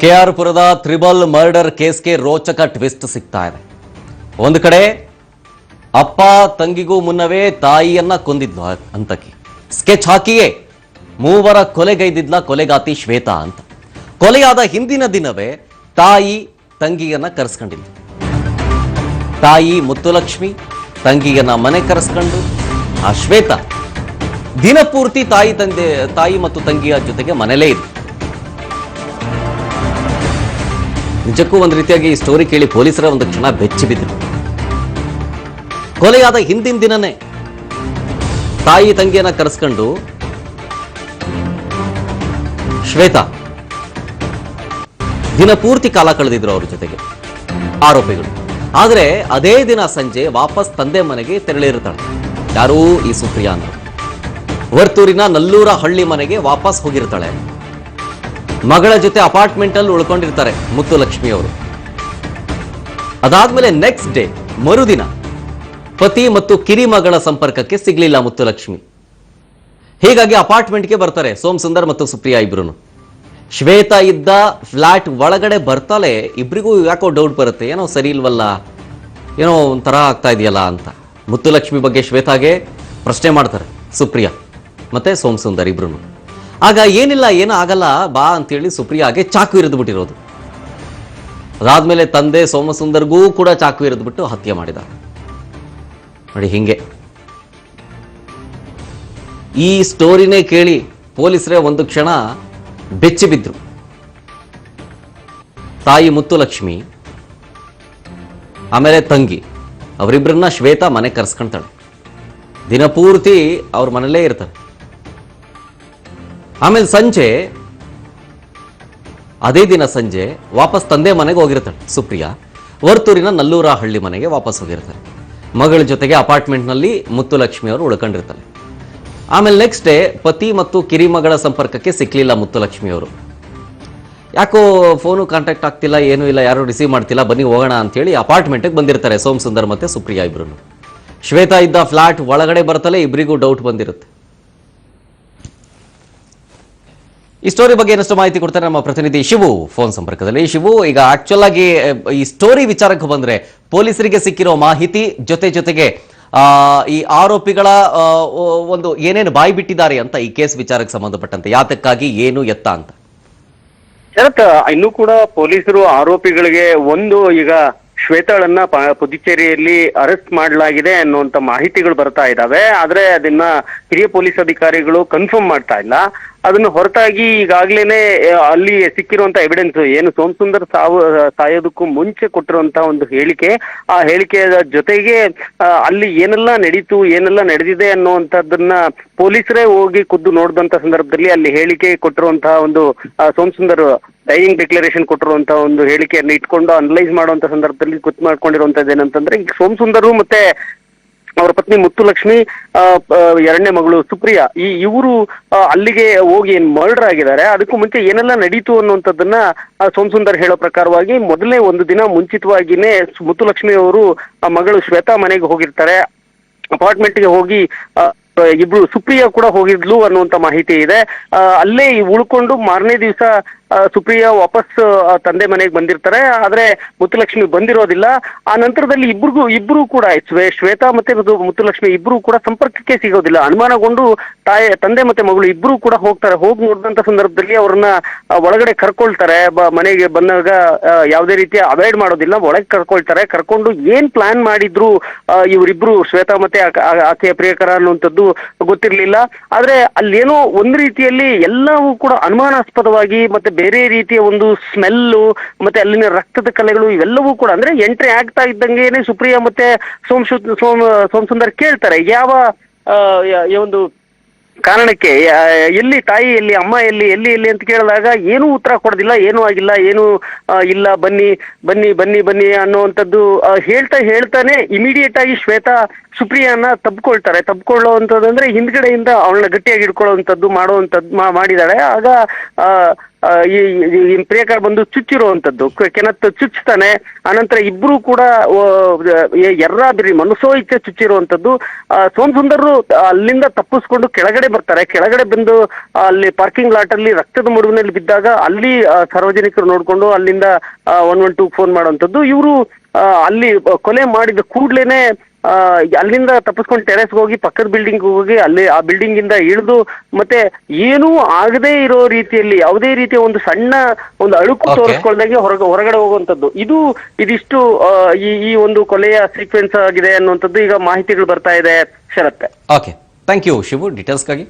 K R ಪುರದ triple murder ಕೇಸ್ಗೆ ರೋಚಕ twist ಸಿಗ್ತಾ ಇದೆ. ಒಂದು ಕಡೆ ಅಪ್ಪ ತಂಗಿಗೂ ಮುನ್ನವೇ ತಾಯಿಯನ್ನ ಕೊಂದಿದ್ಲು ಅಂತಕಿ. ಸ್ಕೆಚ್ ಹಾಕಿಯೇ ಮೂವರ ಕೊಲೆಗೈದಿದ್ಲ ಕೊಲೆಗಾತಿ ಶ್ವೇತಾ ಅಂತ. ಕೊಲೆಯಾದ ಹಿಂದಿನ ದಿನವೇ ತಾಯಿ ತಂಗಿಯನ್ನ ಕರೆಸ್ಕೊಂಡಿದ್ಲು. ತಾಯಿ ಮುತ್ತುಲಕ್ಷ್ಮಿ ತಂಗಿಯನ್ನ ಮನೆ ಕರೆಸ್ಕೊಂಡು ಆ ಶ್ವೇತಾ ದಿನಪೂರ್ತಿ ತಾಯಿ ಮತ್ತು ತಂಗಿಯ ಜೊತೆಗೆ ಮನೆಯಲ್ಲೇ ಇದ್ಲು. ನಿಜಕ್ಕೂ ಒಂದು ರೀತಿಯಾಗಿ ಈ ಸ್ಟೋರಿ ಕೇಳಿ ಪೊಲೀಸರ ಒಂದು ಕ್ಷಣ ಬೆಚ್ಚಿ ಬಿದ್ದರು. ಕೊಲೆಯಾದ ಹಿಂದಿನ ದಿನನೇ ತಾಯಿ ತಂಗಿಯನ್ನ ಕರೆಸ್ಕೊಂಡು ಶ್ವೇತಾ ದಿನಪೂರ್ತಿ ಕಾಲ ಕಳೆದಿದ್ರು ಅವ್ರ ಜೊತೆಗೆ ಆರೋಪಿಗಳು. ಆದರೆ ಅದೇ ದಿನ ಸಂಜೆ ವಾಪಸ್ ತಂದೆ ಮನೆಗೆ ತೆರಳಿರುತ್ತಾಳೆ. ಯಾರೂ ಈ ಸುಪ್ರಿಯಾ ಅನ್ನೋ ವರ್ತೂರಿನ ನಲ್ಲೂರ ಹಳ್ಳಿ ಮನೆಗೆ ವಾಪಸ್ ಹೋಗಿರ್ತಾಳೆ. ಮಗಳ ಜೊತೆ ಅಪಾರ್ಟ್ಮೆಂಟ್ ಅಲ್ಲಿ ಉಳ್ಕೊಂಡಿರ್ತಾರೆ ಮುತ್ತುಲಕ್ಷ್ಮಿ ಅವರು. ಅದಾದ್ಮೇಲೆ ನೆಕ್ಸ್ಟ್ ಡೇ ಮರುದಿನ ಪತಿ ಮತ್ತು ಕಿರಿಮಗಳ ಸಂಪರ್ಕಕ್ಕೆ ಸಿಗ್ಲಿಲ್ಲ ಮುತ್ತುಲಕ್ಷ್ಮಿ. ಹೀಗಾಗಿ ಅಪಾರ್ಟ್ಮೆಂಟ್ಗೆ ಬರ್ತಾರೆ ಸೋಮಸುಂದರ್ ಮತ್ತು ಸುಪ್ರಿಯಾ ಇಬ್ರು. ಶ್ವೇತಾ ಇದ್ದ ಫ್ಲಾಟ್ ಒಳಗಡೆ ಬರ್ತಾಳೆ. ಇಬ್ರಿಗೂ ಯಾಕೋ ಡೌಟ್ ಬರುತ್ತೆ, ಏನೋ ಸರಿ ಇಲ್ವಲ್ಲ, ಏನೋ ಒಂಥರ ಆಗ್ತಾ ಇದೆಯಲ್ಲ ಅಂತ. ಮುತ್ತುಲಕ್ಷ್ಮಿ ಬಗ್ಗೆ ಶ್ವೇತಾಗೆ ಪ್ರಶ್ನೆ ಮಾಡ್ತಾರೆ ಸುಪ್ರಿಯಾ ಮತ್ತೆ ಸೋಮಸುಂದರ್ ಇಬ್ರು. ಆಗ ಏನಿಲ್ಲ, ಏನೂ ಆಗಲ್ಲ ಬಾ ಅಂತೇಳಿ ಸುಪ್ರಿಯಾಗೆ ಚಾಕು ಇರಿದು ಬಿಟ್ಟಿರೋದು. ಅದಾದ್ಮೇಲೆ ತಂದೆ ಸೋಮಸುಂದರ್ಗೂ ಕೂಡ ಚಾಕು ಇರಿದ್ಬಿಟ್ಟು ಹತ್ಯೆ ಮಾಡಿದ. ನೋಡಿ, ಹಿಂಗೆ ಈ ಸ್ಟೋರಿನೇ ಕೇಳಿ ಪೊಲೀಸರೇ ಒಂದು ಕ್ಷಣ ಬೆಚ್ಚಿ ಬಿದ್ರು. ತಾಯಿ ಮುತ್ತುಲಕ್ಷ್ಮಿ ಆಮೇಲೆ ತಂಗಿ ಅವರಿಬ್ಬರನ್ನ ಶ್ವೇತಾ ಮನೆ ಕರ್ಸ್ಕೊಂತಾಳೆ. ದಿನಪೂರ್ತಿ ಅವ್ರ ಮನೇಲೇ ಇರ್ತಾರೆ. ಆಮೇಲೆ ಅದೇ ದಿನ ಸಂಜೆ ವಾಪಸ್ ತಂದೆ ಮನೆಗೆ ಹೋಗಿರ್ತಾಳೆ ಸುಪ್ರಿಯಾ. ವರ್ತೂರಿನ ನಲ್ಲೂರ ಹಳ್ಳಿ ಮನೆಗೆ ವಾಪಸ್ ಹೋಗಿರ್ತಾರೆ. ಮಗಳ ಜೊತೆಗೆ ಅಪಾರ್ಟ್ಮೆಂಟ್ನಲ್ಲಿ ಮುತ್ತುಲಕ್ಷ್ಮಿ ಅವರು ಉಳ್ಕೊಂಡಿರ್ತಾರೆ. ಆಮೇಲೆ ನೆಕ್ಸ್ಟ್ ಡೇ ಪತಿ ಮತ್ತು ಕಿರಿಮಗಳ ಸಂಪರ್ಕಕ್ಕೆ ಸಿಕ್ಲಿಲ್ಲ ಮುತ್ತುಲಕ್ಷ್ಮಿ ಅವರು. ಯಾಕೋ ಫೋನು ಕಾಂಟ್ಯಾಕ್ಟ್ ಆಗ್ತಿಲ್ಲ, ಏನೂ ಇಲ್ಲ, ಯಾರು ರಿಸೀವ್ ಮಾಡ್ತಿಲ್ಲ, ಬನ್ನಿ ಹೋಗೋಣ ಅಂತೇಳಿ ಅಪಾರ್ಟ್ಮೆಂಟ್ಗೆ ಬಂದಿರ್ತಾರೆ ಸೋಮಸುಂದರ್ ಮತ್ತೆ ಸುಪ್ರಿಯಾ ಇಬ್ರು. ಶ್ವೇತಾ ಇದ್ದ ಫ್ಲಾಟ್ ಒಳಗಡೆ ಬರ್ತಲೇ ಇಬ್ಬರಿಗೂ ಡೌಟ್ ಬಂದಿರುತ್ತೆ. ಈ ಸ್ಟೋರಿ ಬಗ್ಗೆ ಏನಷ್ಟು ಮಾಹಿತಿ ಕೊಡ್ತಾರೆ ನಮ್ಮ ಪ್ರತಿನಿಧಿ ಶಿವು ಫೋನ್ ಸಂಪರ್ಕದಲ್ಲಿ. ಶಿವು, ಈಗ ಆಕ್ಚುಲ್ ಆಗಿ ಈ ಸ್ಟೋರಿ ವಿಚಾರಕ್ಕೆ ಬಂದ್ರೆ ಪೊಲೀಸರಿಗೆ ಸಿಕ್ಕಿರೋ ಮಾಹಿತಿ ಜೊತೆಗೆ ಈ ಆರೋಪಿಗಳ ಒಂದು ಏನೇನು ಬಾಯಿ ಬಿಟ್ಟಿದ್ದಾರೆ ಅಂತ ಈ ಕೇಸ್ ವಿಚಾರಕ್ಕೆ ಸಂಬಂಧಪಟ್ಟಂತೆ, ಯಾತಕ್ಕಾಗಿ, ಏನು ಎತ್ತ ಅಂತ. ಶರತ್, ಇನ್ನೂ ಕೂಡ ಪೊಲೀಸರು ಆರೋಪಿಗಳಿಗೆ ಈಗ ಶ್ವೇತಾಳನ್ನ ಪುದುಚೇರಿಯಲ್ಲಿ ಅರೆಸ್ಟ್ ಮಾಡಲಾಗಿದೆ ಅನ್ನುವಂತ ಮಾಹಿತಿಗಳು ಬರ್ತಾ ಇದಾವೆ. ಆದ್ರೆ ಅದನ್ನ ಹಿರಿಯ ಪೊಲೀಸ್ ಅಧಿಕಾರಿಗಳು ಕನ್ಫರ್ಮ್ ಮಾಡ್ತಾ ಇಲ್ಲ. ಅದನ್ನು ಹೊರತಾಗಿ ಈಗಾಗ್ಲೇನೆ ಅಲ್ಲಿ ಸಿಕ್ಕಿರುವಂತ ಎವಿಡೆನ್ಸ್ ಏನು ಸೋಮಸುಂದರ್ ಸಾಯೋದಕ್ಕೂ ಮುಂಚೆ ಕೊಟ್ಟಿರುವಂತಹ ಒಂದು ಹೇಳಿಕೆ, ಆ ಹೇಳಿಕೆಯ ಜೊತೆಗೆ ಅಲ್ಲಿ ಏನೆಲ್ಲ ನಡೀತು, ಏನೆಲ್ಲ ನಡೆದಿದೆ ಅನ್ನುವಂಥದ್ದನ್ನ ಪೊಲೀಸರೇ ಹೋಗಿ ಖುದ್ದು ನೋಡಿದಂತ ಸಂದರ್ಭದಲ್ಲಿ ಅಲ್ಲಿ ಹೇಳಿಕೆ ಕೊಟ್ಟಿರುವಂತಹ ಒಂದು ಸೋಮಸುಂದರ್ ಡೈಯಿಂಗ್ ಡಿಕ್ಲರೇಷನ್ ಕೊಟ್ಟಿರುವಂತಹ ಒಂದು ಹೇಳಿಕೆಯನ್ನು ಇಟ್ಕೊಂಡು ಅನಲೈಸ್ ಮಾಡುವಂತ ಸಂದರ್ಭದಲ್ಲಿ ಗೊತ್ತು ಮಾಡ್ಕೊಂಡಿರುವಂತದ್ದು ಏನಂತಂದ್ರೆ, ಈಗ ಸೋಮಸುಂದರು ಮತ್ತೆ ಅವರ ಪತ್ನಿ ಮುತ್ತುಲಕ್ಷ್ಮಿ, ಎರಡನೇ ಮಗಳು ಸುಪ್ರಿಯಾ, ಇವರು ಅಲ್ಲಿಗೆ ಹೋಗಿ ಏನ್ ಮರ್ಡರ್ ಆಗಿದ್ದಾರೆ, ಅದಕ್ಕೂ ಮುಂಚೆ ಏನೆಲ್ಲ ನಡೀತು ಅನ್ನುವಂಥದ್ದನ್ನ ಸೋಮಸುಂದರ್ ಹೇಳೋ ಪ್ರಕಾರವಾಗಿ ಮೊದಲೇ ಒಂದು ದಿನ ಮುಂಚಿತವಾಗಿನೇ ಮುತ್ತುಲಕ್ಷ್ಮಿ ಅವರು ಮಗಳು ಶ್ವೇತಾ ಮನೆಗೆ ಹೋಗಿರ್ತಾರೆ. ಅಪಾರ್ಟ್ಮೆಂಟ್ಗೆ ಹೋಗಿ ಇಬ್ರು ಸುಪ್ರಿಯಾ ಕೂಡ ಹೋಗಿದ್ಲು ಅನ್ನುವಂತ ಮಾಹಿತಿ ಇದೆ. ಅಲ್ಲೇ ಉಳ್ಕೊಂಡು ಮಾರನೇ ದಿವಸ ಸುಪ್ರಿಯಾ ವಾಪಸ್ ತಂದೆ ಮನೆಗೆ ಬಂದಿರ್ತಾರೆ. ಆದ್ರೆ ಮುತ್ತುಲಕ್ಷ್ಮಿ ಬಂದಿರೋದಿಲ್ಲ. ಆ ನಂತರದಲ್ಲಿ ಇಬ್ರು ಕೂಡ ಶ್ವೇತಾ ಮತ್ತೆ ಮುತ್ತುಲಕ್ಷ್ಮಿ ಇಬ್ರು ಕೂಡ ಸಂಪರ್ಕಕ್ಕೆ ಸಿಗೋದಿಲ್ಲ. ಅನುಮಾನಗೊಂಡು ತಂದೆ ಮತ್ತೆ ಮಗಳು ಇಬ್ರು ಕೂಡ ಹೋಗ್ತಾರೆ. ಹೋಗಿ ನೋಡಿದಂತ ಸಂದರ್ಭದಲ್ಲಿ ಅವ್ರನ್ನ ಒಳಗಡೆ ಕರ್ಕೊಳ್ತಾರೆ. ಮನೆಗೆ ಬಂದಾಗ ಯಾವುದೇ ರೀತಿಯ ಅವಾಯ್ಡ್ ಮಾಡೋದಿಲ್ಲ, ಒಳಗೆ ಕರ್ಕೊಳ್ತಾರೆ. ಕರ್ಕೊಂಡು ಏನ್ ಪ್ಲಾನ್ ಮಾಡಿದ್ರು ಇವರಿಬ್ರು ಶ್ವೇತಾ ಮತ್ತೆ ಆಕೆಯ ಪ್ರಿಯಕರ ಅನ್ನುವಂಥದ್ದು ಗೊತ್ತಿರ್ಲಿಲ್ಲ. ಆದ್ರೆ ಅಲ್ಲೇನೋ ಒಂದು ರೀತಿಯಲ್ಲಿ ಎಲ್ಲವೂ ಕೂಡ ಅನುಮಾನಾಸ್ಪದವಾಗಿ ಮತ್ತೆ ಬೇರೆ ರೀತಿಯ ಒಂದು ಸ್ಮೆಲ್ಲು ಮತ್ತೆ ಅಲ್ಲಿನ ರಕ್ತದ ಕಲೆಗಳು ಇವೆಲ್ಲವೂ ಕೂಡ ಅಂದ್ರೆ ಎಂಟ್ರಿ ಆಗ್ತಾ ಇದ್ದಂಗೆನೆ ಸುಪ್ರಿಯಾ ಮತ್ತೆ ಸೋಮಸುಂದರ್ ಕೇಳ್ತಾರೆ ಯಾವ ಒಂದು ಕಾರಣಕ್ಕೆ ಎಲ್ಲಿ ತಾಯಿ ಎಲ್ಲಿ, ಅಮ್ಮ ಎಲ್ಲಿ ಎಲ್ಲಿ ಎಲ್ಲಿ ಅಂತ ಕೇಳಿದಾಗ ಏನೂ ಉತ್ತರ ಕೊಡೋದಿಲ್ಲ. ಏನೂ ಆಗಿಲ್ಲ, ಏನೂ ಇಲ್ಲ, ಬನ್ನಿ ಬನ್ನಿ ಬನ್ನಿ ಬನ್ನಿ ಅನ್ನುವಂಥದ್ದು ಹೇಳ್ತಾನೆ ಇಮಿಡಿಯೇಟ್ ಆಗಿ ಸುಪ್ರಿಯಾನ ತಬ್ಕೊಳ್ಳುವಂಥದ್ದು ಅಂದ್ರೆ ಹಿಂದ್ಗಡೆಯಿಂದ ಅವಳನ್ನ ಗಟ್ಟಿಯಾಗಿ ಹಿಡ್ಕೊಳ್ಳುವಂಥದ್ದು ಮಾಡಿದಾಳೆ. ಆಗ ಈ ಪ್ರಿಯಾಂಕಾ ಬಂದು ಚುಚ್ಚಿರುವಂತದ್ದು, ಕೆನತ್ ಚುಚ್ತಾನೆ. ಅನಂತರ ಇಬ್ರು ಕೂಡ ಎರ್ರಾದ್ರಿ ಮನಸೋ ಇಚ್ಛೆ ಚುಚ್ಚಿರುವಂತದ್ದು. ಸೋಮ್ ಸುಂದರ್ರು ಅಲ್ಲಿಂದ ತಪ್ಪಿಸ್ಕೊಂಡು ಕೆಳಗಡೆ ಬರ್ತಾರೆ. ಕೆಳಗಡೆ ಬಂದು ಅಲ್ಲಿ ಪಾರ್ಕಿಂಗ್ ಲಾಟ್ ಅಲ್ಲಿ ರಕ್ತದ ಮಡುವಿನಲ್ಲಿ ಬಿದ್ದಾಗ ಅಲ್ಲಿ ಸಾರ್ವಜನಿಕರು ನೋಡ್ಕೊಂಡು ಅಲ್ಲಿಂದ 112 ಫೋನ್ ಮಾಡುವಂತದ್ದು. ಇವರು ಅಲ್ಲಿ ಕೊಲೆ ಮಾಡಿದ ಕೂಡ್ಲೇನೆ ಅಲ್ಲಿಂದ ತಪ್ಪಿಸ್ಕೊಂಡು ಟೆರೆಸ್ಗೆ ಹೋಗಿ ಪಕ್ಕದ ಬಿಲ್ಡಿಂಗ್ ಹೋಗಿ ಅಲ್ಲಿ ಆ ಬಿಲ್ಡಿಂಗ್ ಇಂದ ಇಳಿದು ಮತ್ತೆ ಏನೂ ಆಗದೇ ಇರೋ ರೀತಿಯಲ್ಲಿ ಯಾವುದೇ ರೀತಿಯ ಒಂದು ಸಣ್ಣ ಒಂದು ಅಳುಕು ತೋರಿಸ್ಕೊಳ್ದಂಗೆ ಹೊರಗಡೆ ಹೋಗುವಂತದ್ದು. ಇದಿಷ್ಟು ಈ ಒಂದು ಕೊಲೆಯ ಸೀಕ್ವೆನ್ಸ್ ಆಗಿದೆ ಅನ್ನುವಂಥದ್ದು ಈಗ ಮಾಹಿತಿಗಳು ಬರ್ತಾ ಇದೆ Sharath. Okay, thank you Shivu ಡೀಟೇಲ್ಸ್ಗಾಗಿ.